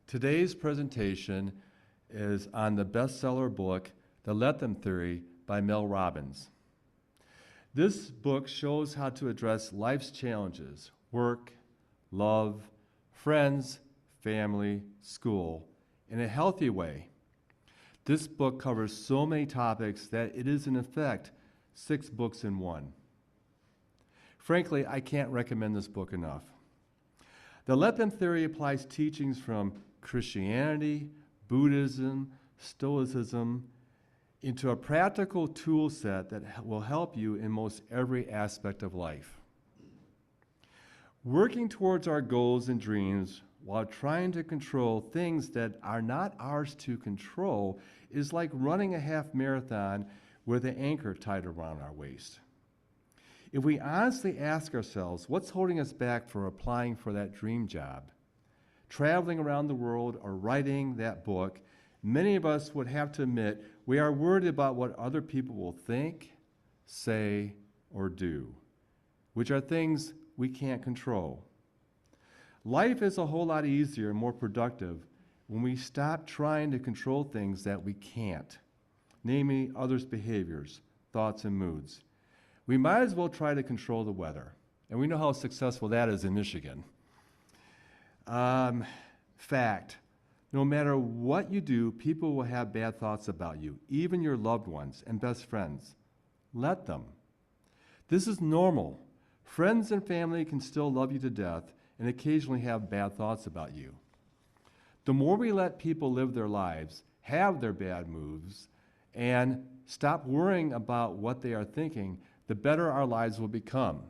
Today's presentation is on the bestseller book, The Let Them Theory by Mel Robbins. This book shows how to address life's challenges, work, love, friends, family, school, in a healthy way. This book covers so many topics that it is, in effect, 6 books in one. Frankly, I can't recommend this book enough. The Let Them Theory applies teachings from Christianity, Buddhism, Stoicism, into a practical tool set that will help you in most every aspect of life. Working towards our goals and dreams while trying to control things that are not ours to control is like running a half marathon with an anchor tied around our waist. If we honestly ask ourselves what's holding us back from applying for that dream job, traveling around the world, or writing that book, many of us would have to admit we are worried about what other people will think, say, or do, which are things we can't control. Life is a whole lot easier and more productive when we stop trying to control things that we can't, namely others' behaviors, thoughts, and moods. We might as well try to control the weather, and we know how successful that is in Michigan. Fact, no matter what you do, people will have bad thoughts about you, even your loved ones and best friends. Let them. This is normal. Friends and family can still love you to death and occasionally have bad thoughts about you. The more we let people live their lives, have their bad moves, and stop worrying about what they are thinking, the better our lives will become,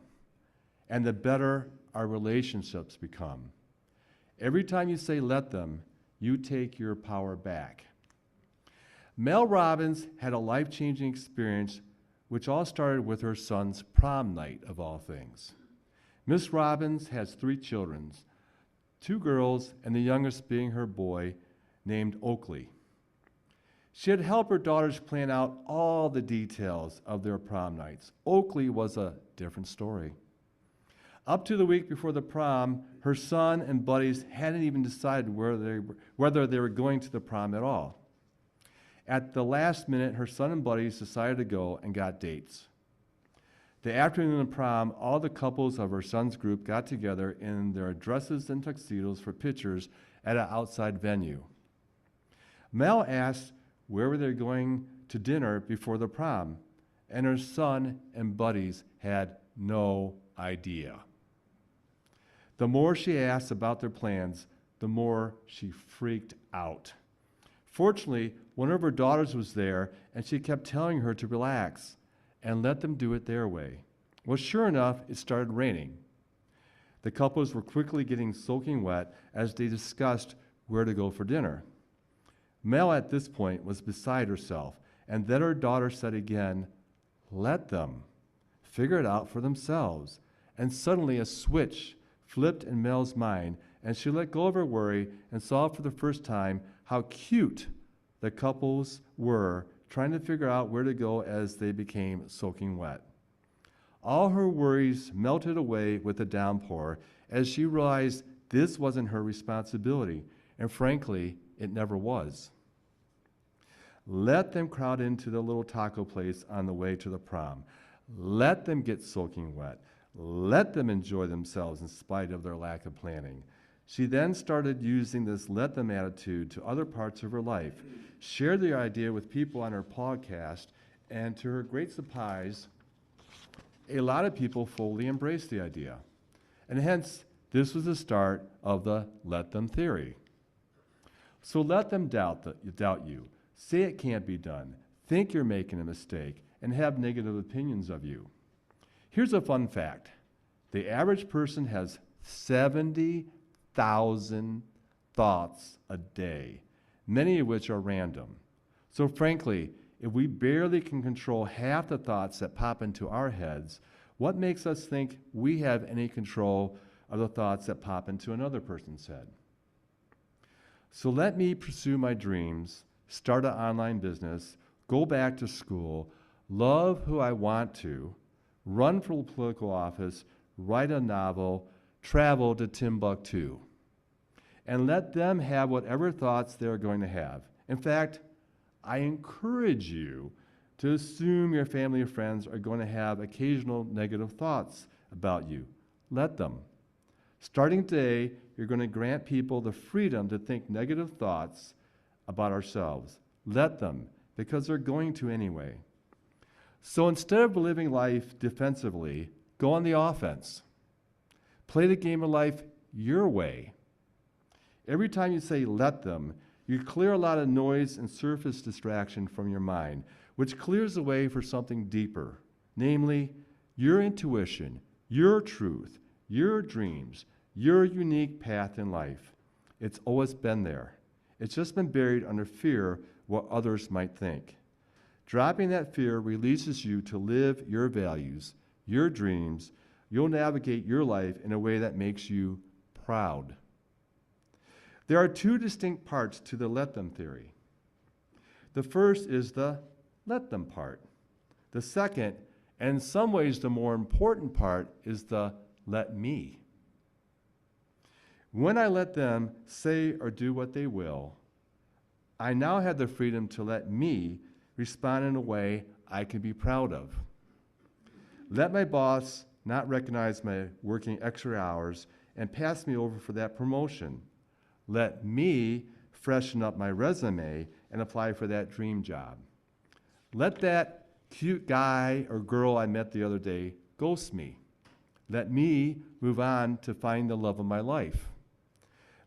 and the better our relationships become. Every time you say let them, you take your power back. Mel Robbins had a life-changing experience which all started with her son's prom night, of all things. Miss Robbins has 3 children, 2 girls, and the youngest being her boy, named Oakley. She had helped her daughters plan out all the details of their prom nights. Oakley was a different story. Up to the week before the prom, her son and buddies hadn't even decided whether they were going to the prom at all. At the last minute, her son and buddies decided to go and got dates. The afternoon of prom, all the couples of her son's group got together in their dresses and tuxedos for pictures at an outside venue. Mel asked where were they going to dinner before the prom, and her son and buddies had no idea. The more she asked about their plans, the more she freaked out. Fortunately, one of her daughters was there, and she kept telling her to relax and let them do it their way. Well, sure enough, it started raining. The couples were quickly getting soaking wet as they discussed where to go for dinner. Mel, at this point, was beside herself, and then her daughter said again, "Let them. Figure it out for themselves." And suddenly a switch flipped in Mel's mind, and she let go of her worry and saw for the first time how cute the couples were trying to figure out where to go as they became soaking wet. All her worries melted away with the downpour as she realized this wasn't her responsibility, and frankly, it never was. Let them crowd into the little taco place on the way to the prom. Let them get soaking wet. Let them enjoy themselves in spite of their lack of planning. She then started using this let them attitude to other parts of her life, shared the idea with people on her podcast, and to her great surprise, a lot of people fully embraced the idea. And hence, this was the start of the let them theory. So let them doubt you, say it can't be done, think you're making a mistake, and have negative opinions of you. Here's a fun fact. The average person has 70,000 thoughts a day, many of which are random. So frankly, if we barely can control half the thoughts that pop into our heads, what makes us think we have any control of the thoughts that pop into another person's head? So let me pursue my dreams, start an online business, go back to school, love who I want to, run for political office, write a novel, travel to Timbuktu. and let them have whatever thoughts they're going to have. In fact, I encourage you to assume your family or friends are going to have occasional negative thoughts about you. Let them. Starting today, you're going to grant people the freedom to think negative thoughts about ourselves. Let them, because they're going to anyway. So instead of living life defensively, go on the offense. Play the game of life your way. Every time you say let them, you clear a lot of noise and surface distraction from your mind, which clears the way for something deeper, namely your intuition, your truth, your dreams, your unique path in life. It's always been there. It's just been buried under fear what others might think. Dropping that fear releases you to live your values, your dreams. You'll navigate your life in a way that makes you proud. There are two distinct parts to the let them theory. The first is the let them part. The second, and in some ways the more important part, is the let me. When I let them say or do what they will, I now have the freedom to let me respond in a way I can be proud of. Let my boss not recognize my working extra hours and pass me over for that promotion. Let me freshen up my resume and apply for that dream job. Let that cute guy or girl I met the other day ghost me. Let me move on to find the love of my life.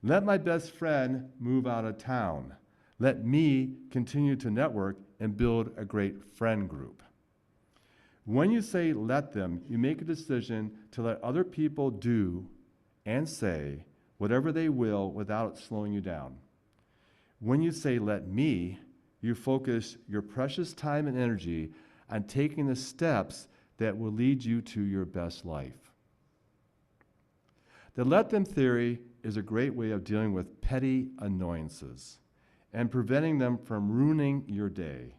Let my best friend move out of town. Let me continue to network and build a great friend group. When you say let them, you make a decision to let other people do and say whatever they will without slowing you down. When you say let me, you focus your precious time and energy on taking the steps that will lead you to your best life. The let them theory is a great way of dealing with petty annoyances and preventing them from ruining your day.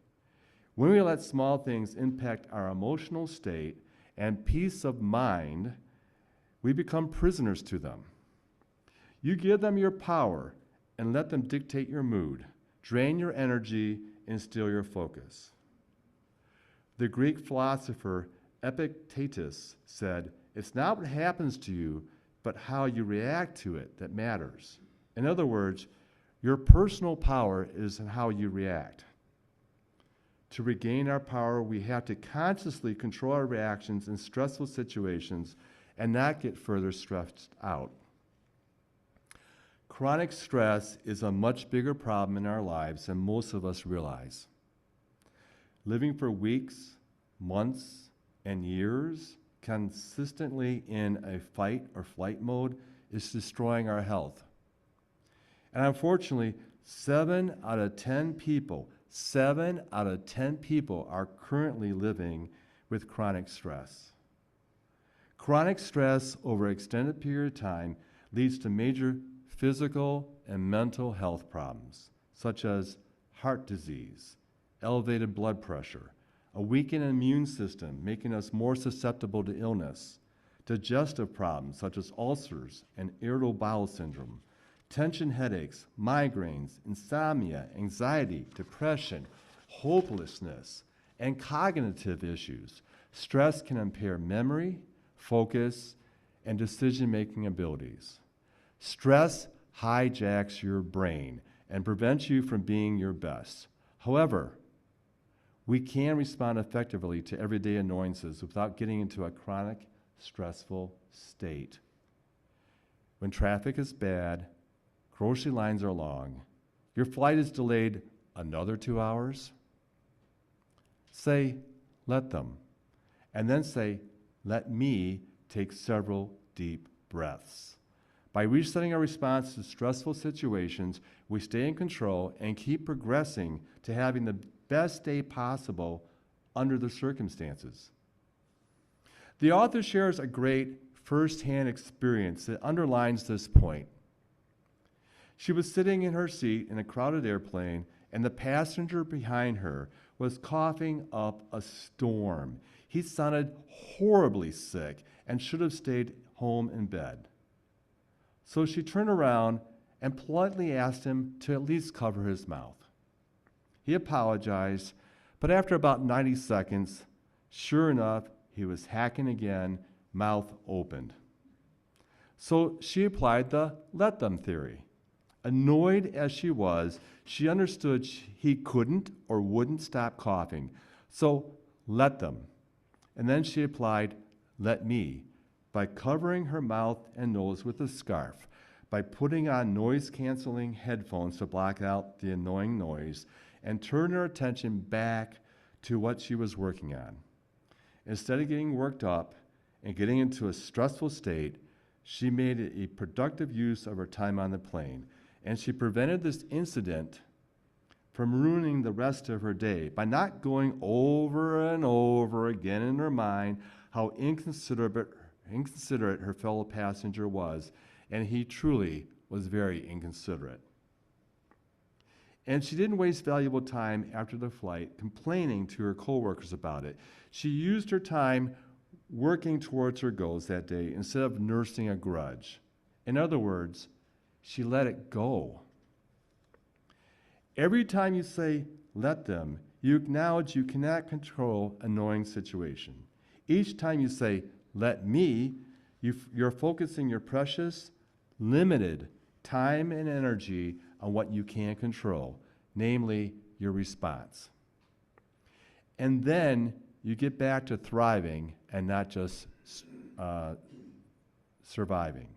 When we let small things impact our emotional state and peace of mind, we become prisoners to them. You give them your power and let them dictate your mood, drain your energy, and steal your focus. The Greek philosopher Epictetus said, "It's not what happens to you, but how you react to it that matters." In other words, your personal power is in how you react. To regain our power, we have to consciously control our reactions in stressful situations and not get further stressed out. Chronic stress is a much bigger problem in our lives than most of us realize. Living for weeks, months, and years consistently in a fight or flight mode is destroying our health. And unfortunately, 7 out of 10 people are currently living with chronic stress. Chronic stress over an extended period of time leads to major physical and mental health problems, such as heart disease, elevated blood pressure, a weakened immune system making us more susceptible to illness, digestive problems such as ulcers and irritable bowel syndrome, tension headaches, migraines, insomnia, anxiety, depression, hopelessness, and cognitive issues. Stress can impair memory, focus, and decision-making abilities. Stress hijacks your brain and prevents you from being your best. However, we can respond effectively to everyday annoyances without getting into a chronic, stressful state. When traffic is bad, grocery lines are long, your flight is delayed another 2 hours, say, let them. And then say, let me take several deep breaths. By resetting our response to stressful situations, we stay in control and keep progressing to having the best day possible under the circumstances. The author shares a great first-hand experience that underlines this point. She was sitting in her seat in a crowded airplane, and the passenger behind her was coughing up a storm. He sounded horribly sick and should have stayed home in bed. So she turned around and politely asked him to at least cover his mouth. He apologized, but after about 90 seconds, sure enough, he was hacking again, mouth opened. So she applied the let them theory. Annoyed as she was, she understood he couldn't or wouldn't stop coughing. So let them. And then she applied let me by covering her mouth and nose with a scarf, by putting on noise-canceling headphones to block out the annoying noise, and turn her attention back to what she was working on. Instead of getting worked up and getting into a stressful state, she made a productive use of her time on the plane, and she prevented this incident from ruining the rest of her day by not going over and over again in her mind how inconsiderate her fellow passenger was, and he truly was very inconsiderate. And she didn't waste valuable time after the flight complaining to her coworkers about it. She used her time working towards her goals that day instead of nursing a grudge. In other words, she let it go. Every time you say, let them, you acknowledge you cannot control an annoying situation. Each time you say, let me, you're focusing your precious, limited time and energy on what you can control, namely your response. And then you get back to thriving and not just surviving.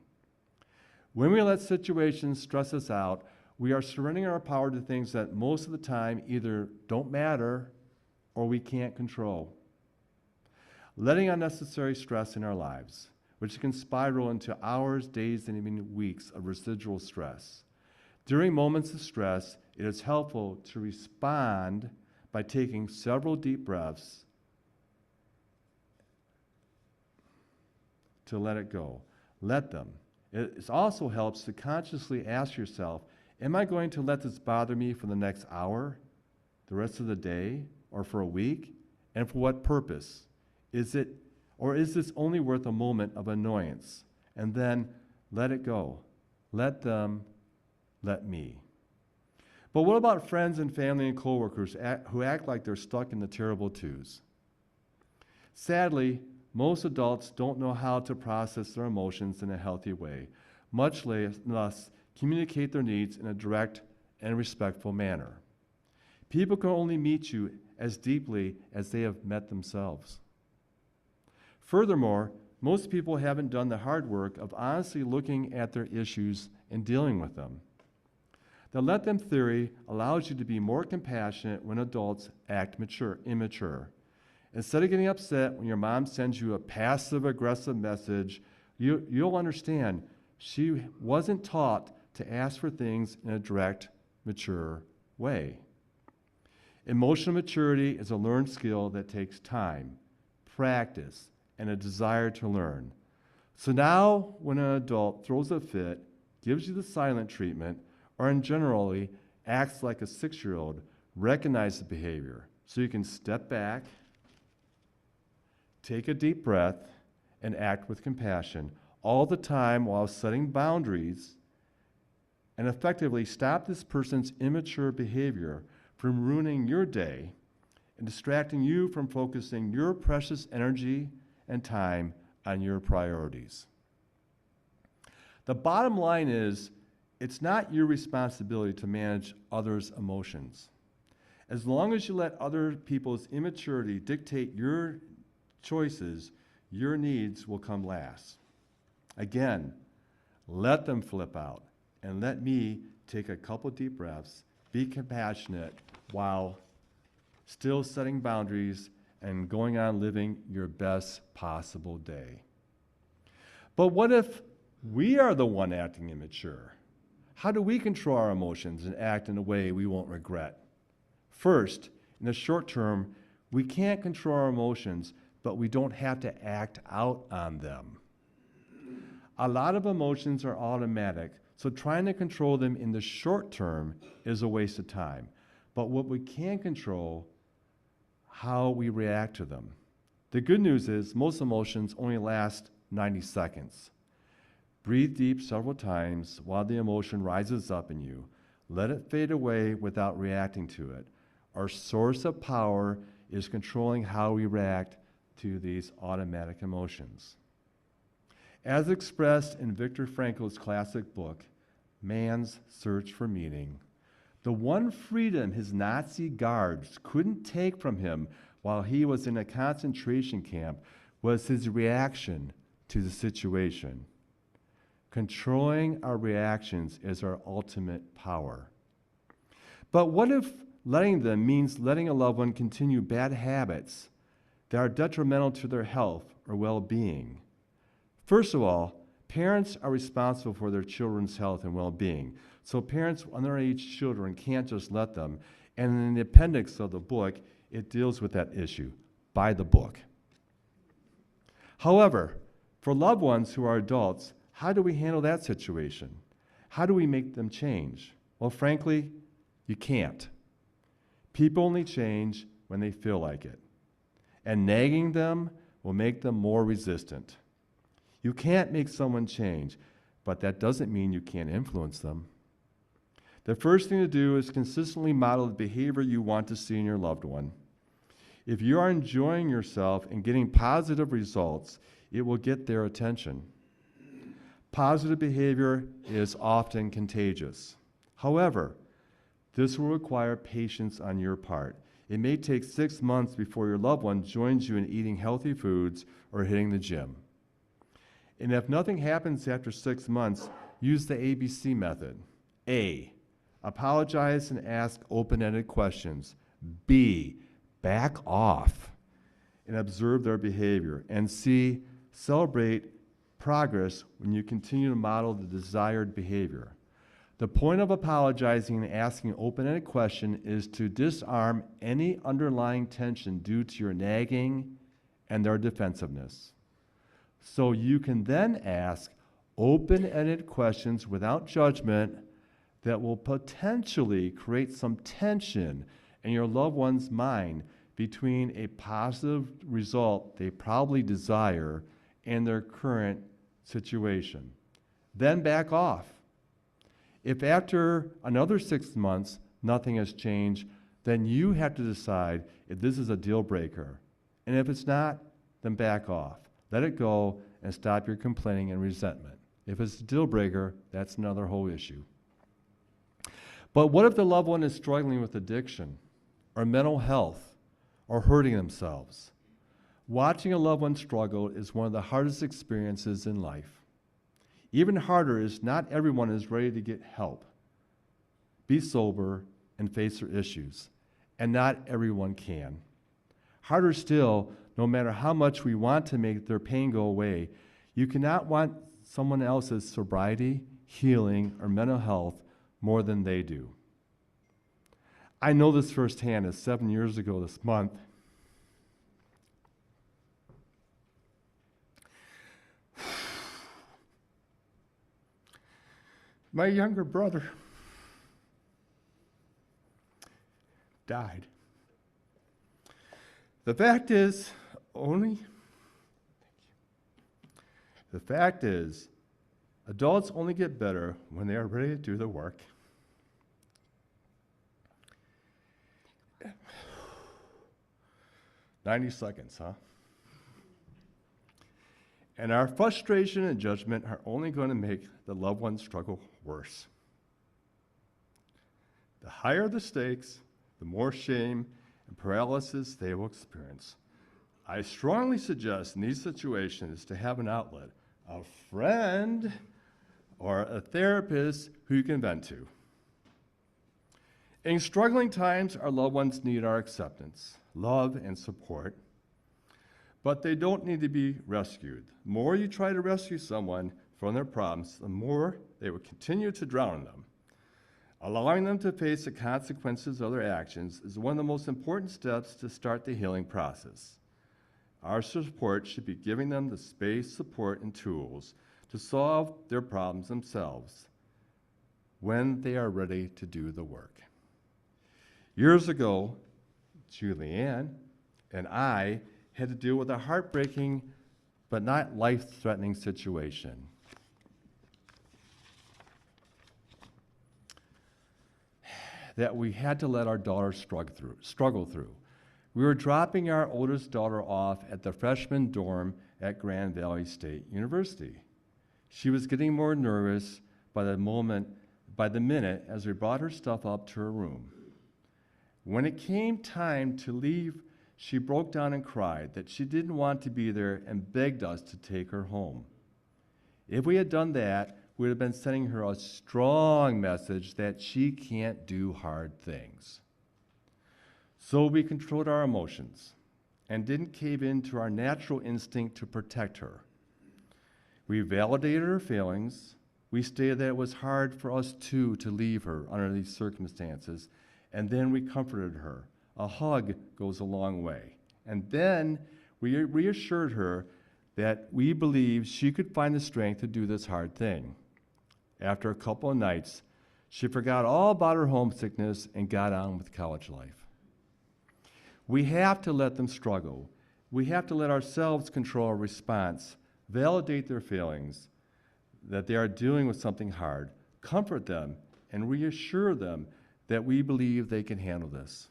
When we let situations stress us out, we are surrendering our power to things that most of the time either don't matter or we can't control. Letting unnecessary stress in our lives, which can spiral into hours, days, and even weeks of residual stress. During moments of stress, it is helpful to respond by taking several deep breaths to let it go. Let them. It also helps to consciously ask yourself, am I going to let this bother me for the next hour, the rest of the day, or for a week? And for what purpose? Is this only worth a moment of annoyance? And then let it go. Let them, let me. But what about friends and family and coworkers who act like they're stuck in the terrible twos? Sadly, most adults don't know how to process their emotions in a healthy way, much less communicate their needs in a direct and respectful manner. People can only meet you as deeply as they have met themselves. Furthermore, most people haven't done the hard work of honestly looking at their issues and dealing with them. The let them theory allows you to be more compassionate when adults act immature. Instead of getting upset when your mom sends you a passive-aggressive message, you'll understand she wasn't taught to ask for things in a direct, mature way. Emotional maturity is a learned skill that takes time, practice, and a desire to learn. So now, when an adult throws a fit, gives you the silent treatment, or in generally acts like a 6-year-old, recognize the behavior so you can step back, take a deep breath, and act with compassion, all the time while setting boundaries and effectively stop this person's immature behavior from ruining your day and distracting you from focusing your precious energy and time on your priorities. The bottom line is, it's not your responsibility to manage others' emotions. As long as you let other people's immaturity dictate your choices, your needs will come last. Again, let them flip out, and let me take a couple deep breaths, be compassionate while still setting boundaries and going on living your best possible day. But what if we are the one acting immature? How do we control our emotions and act in a way we won't regret? First, in the short term, we can't control our emotions, but we don't have to act out on them. A lot of emotions are automatic, so trying to control them in the short term is a waste of time. But what we can control, how we react to them. The good news is most emotions only last 90 seconds. Breathe deep several times while the emotion rises up in you. Let it fade away without reacting to it. Our source of power is controlling how we react to these automatic emotions. As expressed in Viktor Frankl's classic book, Man's Search for Meaning, the one freedom his Nazi guards couldn't take from him while he was in a concentration camp was his reaction to the situation. Controlling our reactions is our ultimate power. But what if letting them means letting a loved one continue bad habits that are detrimental to their health or well-being? First of all, parents are responsible for their children's health and well-being. So parents with underage children can't just let them. And in the appendix of the book, it deals with that issue. Buy the book. However, for loved ones who are adults, how do we handle that situation? How do we make them change? Well, frankly, you can't. People only change when they feel like it. And nagging them will make them more resistant. You can't make someone change, but that doesn't mean you can't influence them. The first thing to do is consistently model the behavior you want to see in your loved one. If you are enjoying yourself and getting positive results, it will get their attention. Positive behavior is often contagious. However, this will require patience on your part. It may take 6 months before your loved one joins you in eating healthy foods or hitting the gym. And if nothing happens after 6 months, use the ABC method. A, apologize and ask open-ended questions. B, back off and observe their behavior. And C, celebrate progress when you continue to model the desired behavior. The point of apologizing and asking an open-ended question is to disarm any underlying tension due to your nagging and their defensiveness. So you can then ask open-ended questions without judgment that will potentially create some tension in your loved one's mind between a positive result they probably desire and their current situation. Then back off. If after another 6 months nothing has changed, then you have to decide if this is a deal breaker. And if it's not, then back off. Let it go and stop your complaining and resentment. If it's a deal breaker, that's another whole issue. But what if the loved one is struggling with addiction or mental health or hurting themselves? Watching a loved one struggle is one of the hardest experiences in life. Even harder is not everyone is ready to get help, be sober, and face their issues, and not everyone can. Harder still, no matter how much we want to make their pain go away, you cannot want someone else's sobriety, healing, or mental health more than they do. I know this firsthand, as 7 years ago this month, my younger brother died. The fact is, adults only get better when they are ready to do the work. "90 seconds, huh? And our frustration and judgment are only going to make the loved one's struggle worse. The higher the stakes, the more shame and paralysis they will experience. I strongly suggest in these situations to have an outlet, a friend or a therapist who you can vent to. In struggling times, our loved ones need our acceptance, love, and support. But they don't need to be rescued. The more you try to rescue someone from their problems, the more they will continue to drown in them. Allowing them to face the consequences of their actions is one of the most important steps to start the healing process. Our support should be giving them the space, support, and tools to solve their problems themselves when they are ready to do the work. Years ago, Julianne and I had to deal with a heartbreaking but not life-threatening situation. that we had to let our daughter struggle through. We were dropping our oldest daughter off at the freshman dorm at Grand Valley State University. She was getting more nervous by the minute as we brought her stuff up to her room. When it came time to leave, she broke down and cried that she didn't want to be there and begged us to take her home. If we had done that, we would have been sending her a strong message that she can't do hard things. So we controlled our emotions and didn't cave in to our natural instinct to protect her. We validated her feelings. We stated that it was hard for us too to leave her under these circumstances, and then we comforted her. A hug goes a long way. And then we reassured her that we believed she could find the strength to do this hard thing. After a couple of nights, she forgot all about her homesickness and got on with college life. We have to let them struggle. We have to let ourselves control our response, validate their feelings that they are dealing with something hard, comfort them, and reassure them that we believe they can handle this.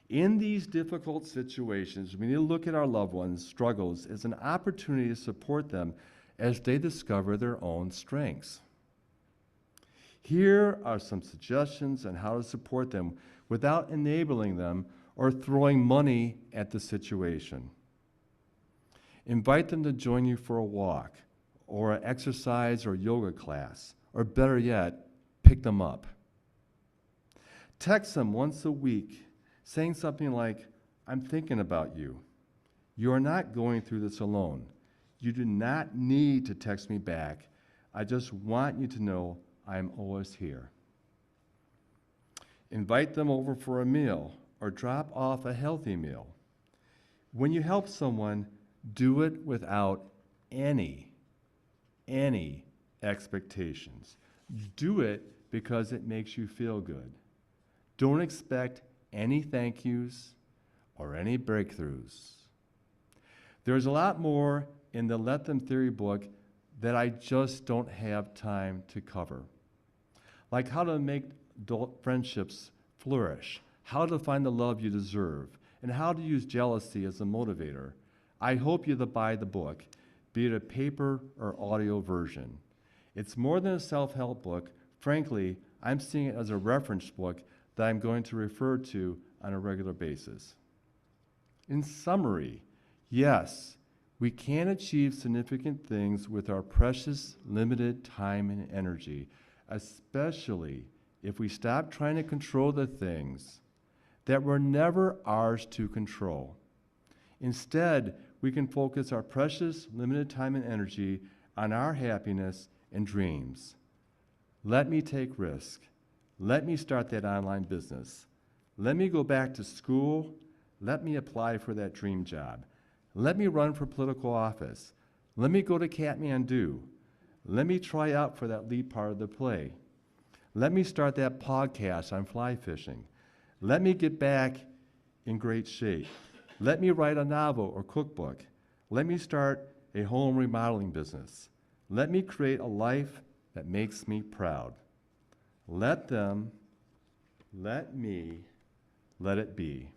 In these difficult situations, we need to look at our loved ones' struggles as an opportunity to support them as they discover their own strengths. Here are some suggestions on how to support them without enabling them or throwing money at the situation. Invite them to join you for a walk or an exercise or yoga class, or better yet, pick them up. Text them once a week, saying something like, "I'm thinking about you. You are not going through this alone. You do not need to text me back. I just want you to know I'm always here." Invite them over for a meal or drop off a healthy meal. When you help someone, do it without any expectations. Do it because it makes you feel good. Don't expect any thank yous or any breakthroughs. There's a lot more in the Let Them Theory book that I just don't have time to cover. Like how to make adult friendships flourish, how to find the love you deserve, and how to use jealousy as a motivator. I hope you buy the book, be it a paper or audio version. It's more than a self-help book. Frankly, I'm seeing it as a reference book that I'm going to refer to on a regular basis. In summary, yes, we can achieve significant things with our precious, limited time and energy, especially if we stop trying to control the things that were never ours to control. Instead, we can focus our precious, limited time and energy on our happiness and dreams. Let me take risk. Let me start that online business. Let me go back to school. Let me apply for that dream job. Let me run for political office. Let me go to Kathmandu. Let me try out for that lead part of the play. Let me start that podcast on fly fishing. Let me get back in great shape. Let me write a novel or cookbook. Let me start a home remodeling business. Let me create a life that makes me proud. Let them, let me, let it be.